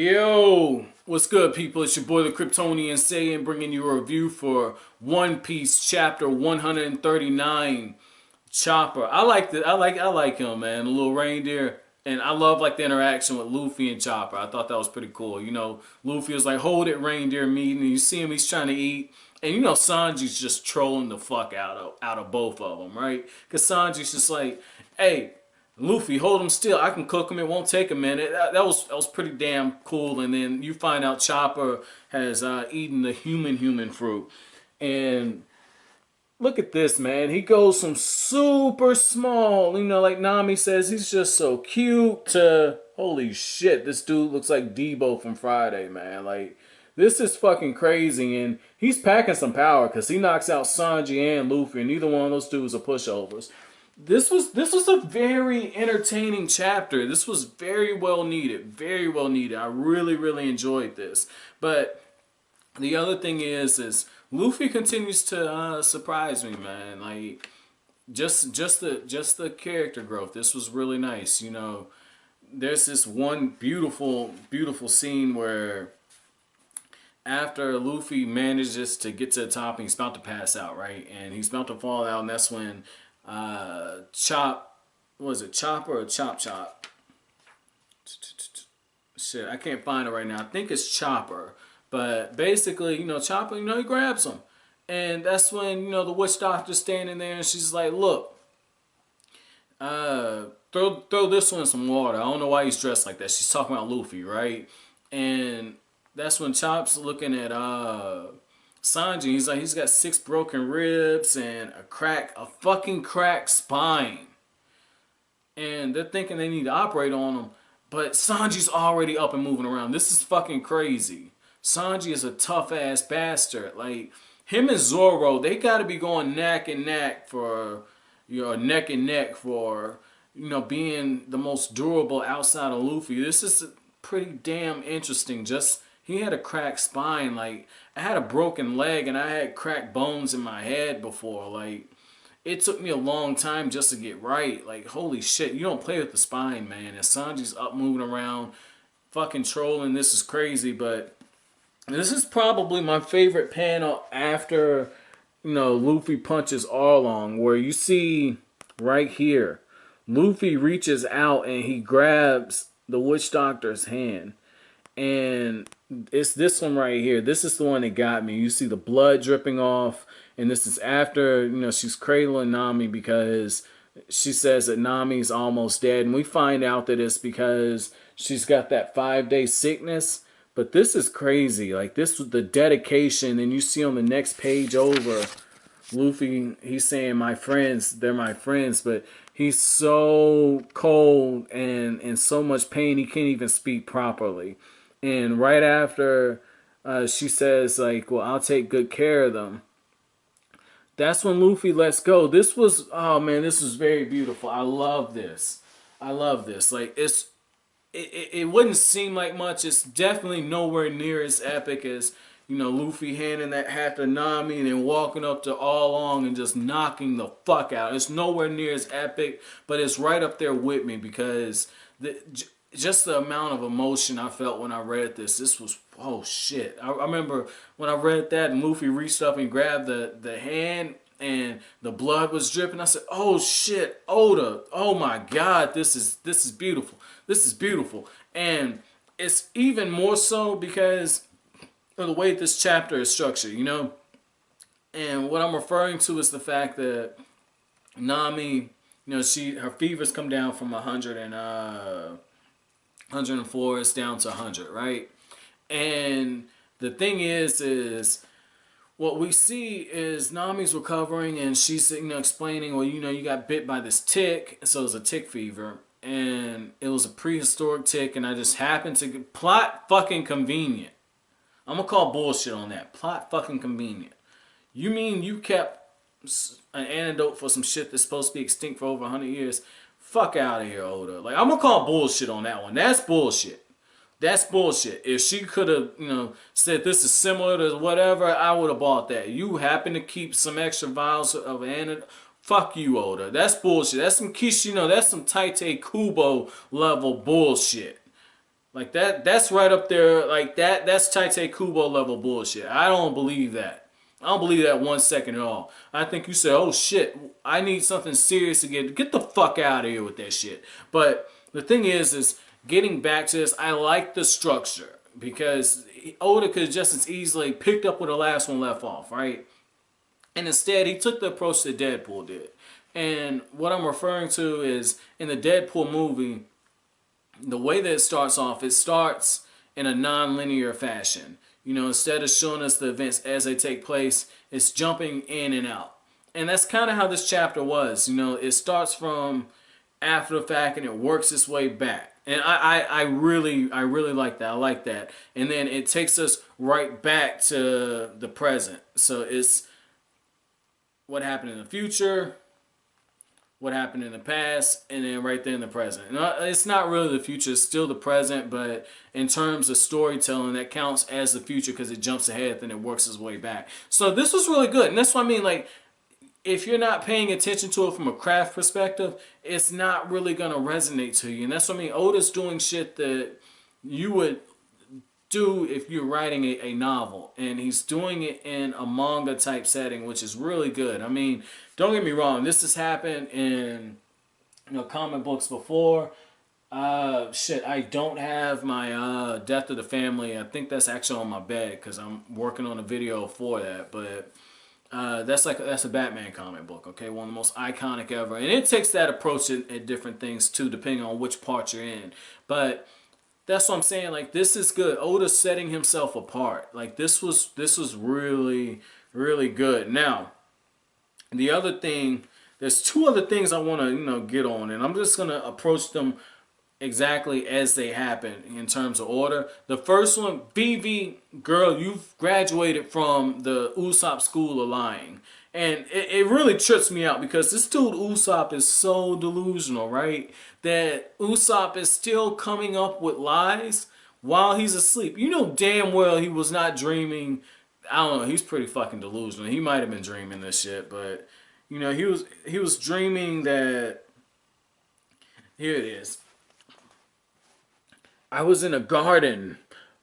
Yo, what's good, people? It's your boy, the Kryptonian Saiyan, bringing you a review for One Piece chapter 139, Chopper. I like him, man. The little reindeer, and I love like the interaction with Luffy and Chopper. I thought that was pretty cool. Luffy was like, "Hold it, reindeer meat," and you see him, he's trying to eat. And Sanji's just trolling the fuck out of both of them, right? Because Sanji's just like, "Hey, Luffy, hold him still. I can cook him. It won't take a minute." That was pretty damn cool. And then you find out Chopper has eaten the human fruit. And look at this, man. He goes from super small, like Nami says, he's just so cute, to holy shit, this dude looks like Debo from Friday, man. Like, this is fucking crazy. And he's packing some power because he knocks out Sanji and Luffy, and neither one of those dudes are pushovers. This was a very entertaining chapter. This was very well needed. Very well needed. I really enjoyed this. But the other thing is Luffy continues to surprise me, man. Like just the character growth. This was really nice. There's this one beautiful scene where after Luffy manages to get to the top and he's about to pass out, right? And he's about to fall out, and that's when Chopper or Chop? Shit, I can't find it right now. I think it's Chopper. But basically, Chopper, he grabs him. And that's when, the witch doctor's standing there and she's like, "Look, throw this one in some water." I don't know why he's dressed like that. She's talking about Luffy, right? And that's when Chop's looking at Sanji. He's like, he's got 6 broken ribs and a fucking cracked spine. And they're thinking they need to operate on him. But Sanji's already up and moving around. This is fucking crazy. Sanji is a tough ass bastard. Like, him and Zoro, they gotta be going neck and neck for, being the most durable outside of Luffy. This is pretty damn interesting. He had a cracked spine. Like, I had a broken leg and I had cracked bones in my head before. Like, it took me a long time just to get right. Like, holy shit, you don't play with the spine, man. And Sanji's up moving around, fucking trolling. This is crazy, but this is probably my favorite panel after, Luffy punches Arlong, where you see right here, Luffy reaches out and he grabs the witch doctor's hand. And it's this one right here. This is the one that got me. You see the blood dripping off. And this is after, she's cradling Nami because she says that Nami's almost dead. And we find out that it's because she's got that 5-day sickness. But this is crazy. Like, this was the dedication. And you see on the next page over, Luffy, he's saying, "My friends, they're my friends." But he's so cold and in so much pain, he can't even speak properly. And right after she says, like, "Well, I'll take good care of them," that's when Luffy lets go. This was, oh man, this was very beautiful. I love this. Like, it wouldn't seem like much. It's definitely nowhere near as epic as, Luffy handing that hat to Nami and then walking up to Arlong and just knocking the fuck out. It's nowhere near as epic, but it's right up there with me because just the amount of emotion I felt when I read this. This was, oh shit. I remember when I read that and Luffy reached up and grabbed the hand and the blood was dripping. I said, "Oh shit, Oda. Oh my god, this is beautiful. This is beautiful." And it's even more so because of the way this chapter is structured, And what I'm referring to is the fact that Nami, her fever's come down from 104, it's down to 100, right? And the thing is what we see is Nami's recovering and she's, explaining, well, you got bit by this tick, so it's a tick fever. And it was a prehistoric tick, and I just happened to plot fucking convenient. I'm gonna call bullshit on that. Plot fucking convenient. You mean you kept an antidote for some shit that's supposed to be extinct for over 100 years? Fuck out of here, Oda. Like, I'm gonna call bullshit on that one. That's bullshit. That's bullshit. If she could have, said this is similar to whatever, I would have bought that. You happen to keep some extra vials of antidote. Fuck you, Oda. That's bullshit. That's some Kishino. That's some Taite Kubo level bullshit. Like that's right up there. Like that's Tite Kubo level bullshit. I don't believe that. I don't believe that 1 second at all. I think you said, "Oh shit, I need something serious to get the fuck out of here with that shit." But the thing is getting back to this. I like the structure because Oda could just as easily picked up where the last one left off, right? And instead, he took the approach that Deadpool did. And what I'm referring to is in the Deadpool movie, the way that it starts in a non-linear fashion. You know, instead of showing us the events as they take place, it's jumping in and out. And that's kind of how this chapter was. You know, it starts from after the fact and it works its way back. And I really like that. I like that. And then it takes us right back to the present. So it's what happened in the future, what happened in the past, and then right there in the present. And it's not really the future, it's still the present, but in terms of storytelling, that counts as the future because it jumps ahead, then it works its way back. So this was really good. And that's what I mean, like, if you're not paying attention to it from a craft perspective, it's not really going to resonate to you. And that's what I mean. Oda's doing shit that you would do if you're writing a novel, and he's doing it in a manga type setting, which is really good. I mean, don't get me wrong, this has happened in comic books before. Shit, I don't have my Death of the Family. I think that's actually on my bed because I'm working on a video for that. But that's a Batman comic book, okay, one of the most iconic ever, and it takes that approach at different things too, depending on which part you're in. But that's what I'm saying. Like, this is good. Oda's setting himself apart. Like, this was really, really good. Now, the other thing, there's two other things I want to get on, and I'm just gonna approach them exactly as they happen in terms of order. The first one, Vivi, girl, you've graduated from the Usopp School of Lying. And it really trips me out because this dude Usopp is so delusional, right? That Usopp is still coming up with lies while he's asleep. You know damn well he was not dreaming. I don't know, he's pretty fucking delusional. He might have been dreaming this shit, but he was dreaming that, here it is. I was in a garden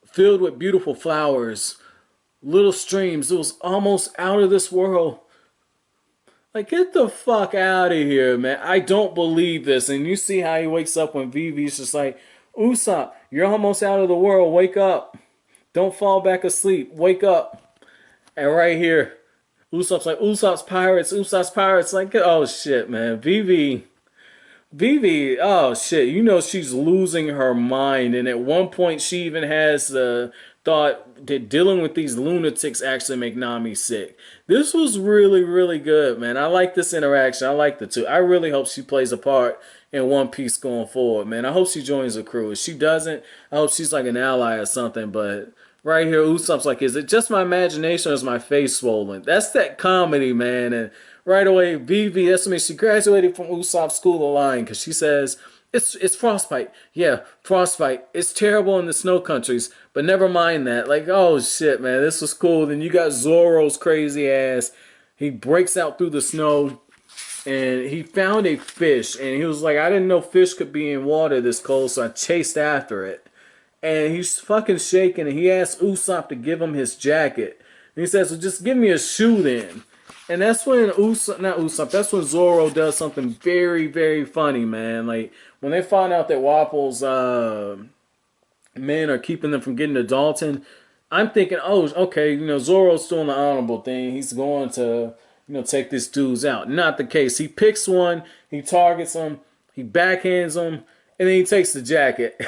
filled with beautiful flowers, little streams. It was almost out of this world. Like, get the fuck out of here, man. I don't believe this. And you see how he wakes up when Vivi's just like, Usopp, you're almost out of the world. Wake up. Don't fall back asleep. Wake up. And right here, Usopp's like, Usopp's pirates. Usopp's pirates. Like, oh shit, man. Vivi, oh shit, she's losing her mind. And at one point, she even has the thought that dealing with these lunatics actually make Nami sick. This was really, really good, man. I like this interaction. I like the two. I really hope she plays a part in One Piece going forward, man. I hope she joins the crew. If she doesn't, I hope she's like an ally or something. But right here, Usopp's like, is it just my imagination or is my face swollen? That's that comedy, man. And right away, Vivi, that's what I mean. She graduated from Usopp School of Lying because she says, it's frostbite. Yeah, frostbite. It's terrible in the snow countries, but never mind that. Like, oh shit, man, this was cool. Then you got Zoro's crazy ass. He breaks out through the snow, and he found a fish, and he was like, I didn't know fish could be in water this cold, so I chased after it. And he's fucking shaking, and he asks Usopp to give him his jacket. And he says, well, just give me a shoe then. And that's when that's when Zoro does something very, very funny, man. Like, when they find out that Wapple's men are keeping them from getting to Dalton, I'm thinking, oh, okay, Zoro's doing the honorable thing. He's going to, take this dudes out. Not the case. He picks one, he targets him, he backhands him, and then he takes the jacket.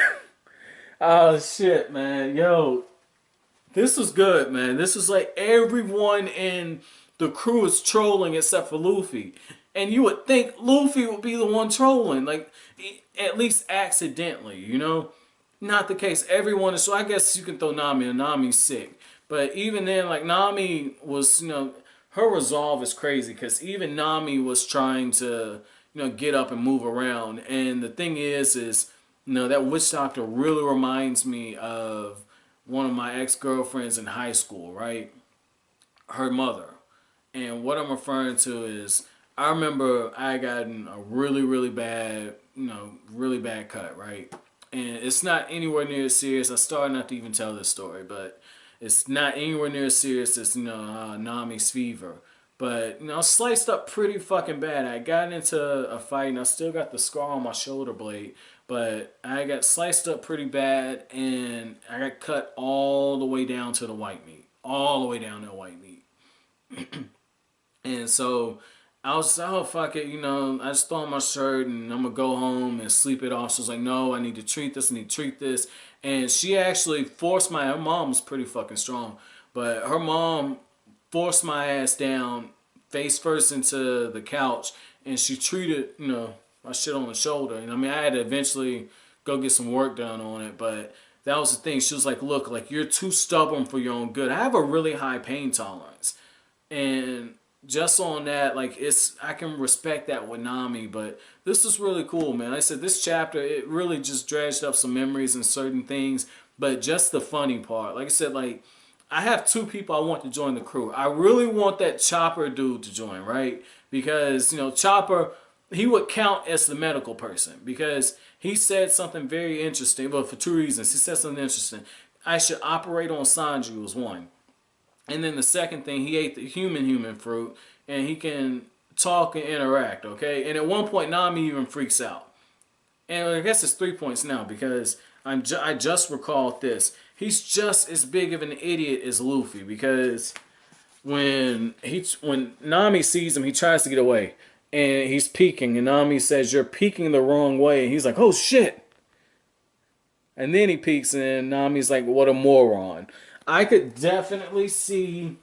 Oh, shit, man. Yo, this was good, man. This was like everyone in the crew is trolling except for Luffy. And you would think Luffy would be the one trolling, like, at least accidentally, Not the case. Everyone is, so I guess you can throw Nami, and Nami's sick. But even then, like, Nami was, her resolve is crazy because even Nami was trying to, get up and move around. And the thing is, that witch doctor really reminds me of one of my ex-girlfriends in high school, right? Her mother. And what I'm referring to is, I remember I gotten a really, really bad, really bad cut, right? and it's not anywhere near as serious. I started not to even tell this story, but it's not anywhere near as serious as Nami's fever. But sliced up pretty fucking bad. I got into a fight, and I still got the scar on my shoulder blade, but I got sliced up pretty bad, and I got cut all the way down to the white meat, all the way down to the white meat. And so I was, oh fuck it, I just throw on my shirt and I'm gonna go home and sleep it off. She was like, no, I need to treat this, I need to treat this. And she actually forced her mom was pretty fucking strong, but her mom forced my ass down face first into the couch, and she treated, my shit on the shoulder. And I mean, I had to eventually go get some work done on it, but that was the thing. She was like, look, like, you're too stubborn for your own good. I have a really high pain tolerance. And just on that, like, I can respect that with Nami, but this is really cool, man. Like I said, this chapter, it really just dredged up some memories and certain things, but just the funny part. Like I said, like, I have two people I want to join the crew. I really want that Chopper dude to join, right? Because, Chopper, he would count as the medical person because he said something very interesting, but for two reasons. He said something interesting. I should operate on Sanji was one. And then the second thing, he ate the human fruit, and he can talk and interact, okay? And at one point, Nami even freaks out. And I guess it's 3 points now because I just recalled this. He's just as big of an idiot as Luffy because when Nami sees him, he tries to get away. And he's peeking, and Nami says, you're peeking the wrong way. And he's like, oh shit. And then he peeks, and Nami's like, what a moron. I could definitely see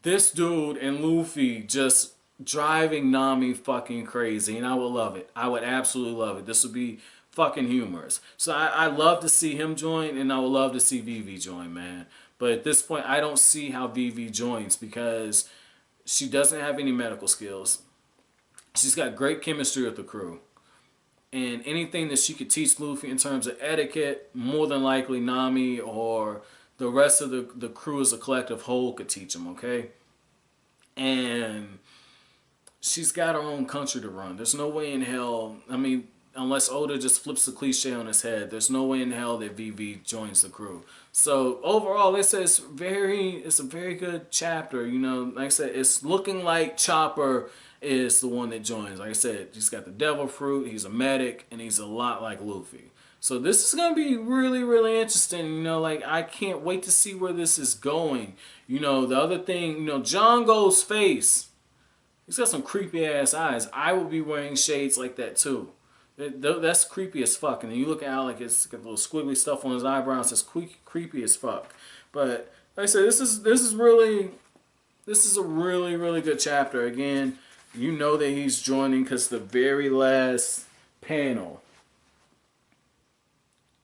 this dude and Luffy just driving Nami fucking crazy, and I would love it. I would absolutely love it. This would be fucking humorous. So I love to see him join, and I would love to see Vivi join, man. But at this point, I don't see how Vivi joins because she doesn't have any medical skills. She's got great chemistry with the crew. And anything that she could teach Luffy in terms of etiquette, more than likely Nami or the rest of the crew as a collective whole could teach him, okay? And she's got her own country to run. There's no way in hell, I mean, unless Oda just flips the cliche on his head, there's no way in hell that Vivi joins the crew. So overall, they say it's a very good chapter. Like I said, it's looking like Chopper is the one that joins. Like I said, he's got the devil fruit, he's a medic, and he's a lot like Luffy. So this is going to be really, really interesting. Like, I can't wait to see where this is going. The other thing, Django's face, he's got some creepy ass eyes. I will be wearing shades like that too. That's creepy as fuck. And then you look at how, like, it's got little squiggly stuff on his eyebrows. It's creepy as fuck. But like I said, this is a really, really good chapter. Again, you know that he's joining because the very last panel,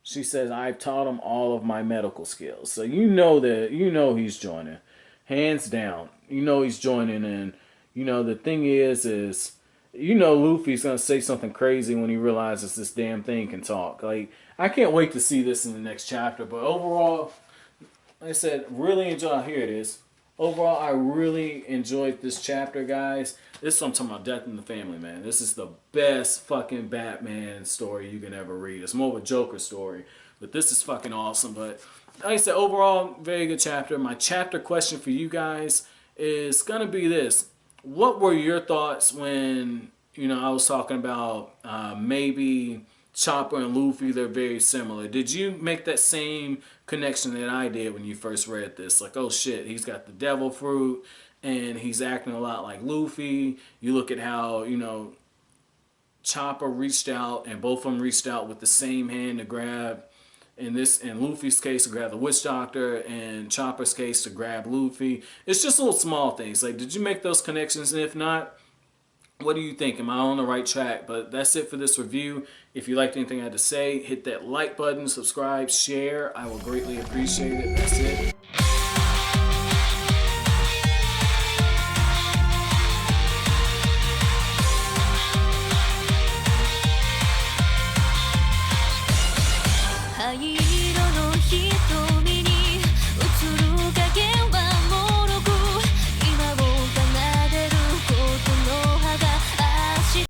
she says, I've taught him all of my medical skills. So he's joining. Hands down. He's joining. And, the thing is Luffy's going to say something crazy when he realizes this damn thing can talk. Like, I can't wait to see this in the next chapter. But overall, like I said, really enjoy. Here it is. Overall, I really enjoyed this chapter, guys. This is what I'm talking about, Death in the Family, man. This is the best fucking Batman story you can ever read. It's more of a Joker story, but this is fucking awesome. But like I said, overall, very good chapter. My chapter question for you guys is going to be this. What were your thoughts when, I was talking about maybe Chopper and Luffy, they're very similar. Did you make that same connection that I did when you first read this? Like, oh shit, he's got the devil fruit and he's acting a lot like Luffy. You look at how, Chopper reached out and both of them reached out with the same hand to grab, in Luffy's case to grab the witch doctor, and Chopper's case to grab Luffy. It's just little small things. Like, did you make those connections? And if not, what do you think? Am I on the right track? But that's it for this review. If you liked anything I had to say, hit that like button, subscribe, share. I will greatly appreciate it. That's it.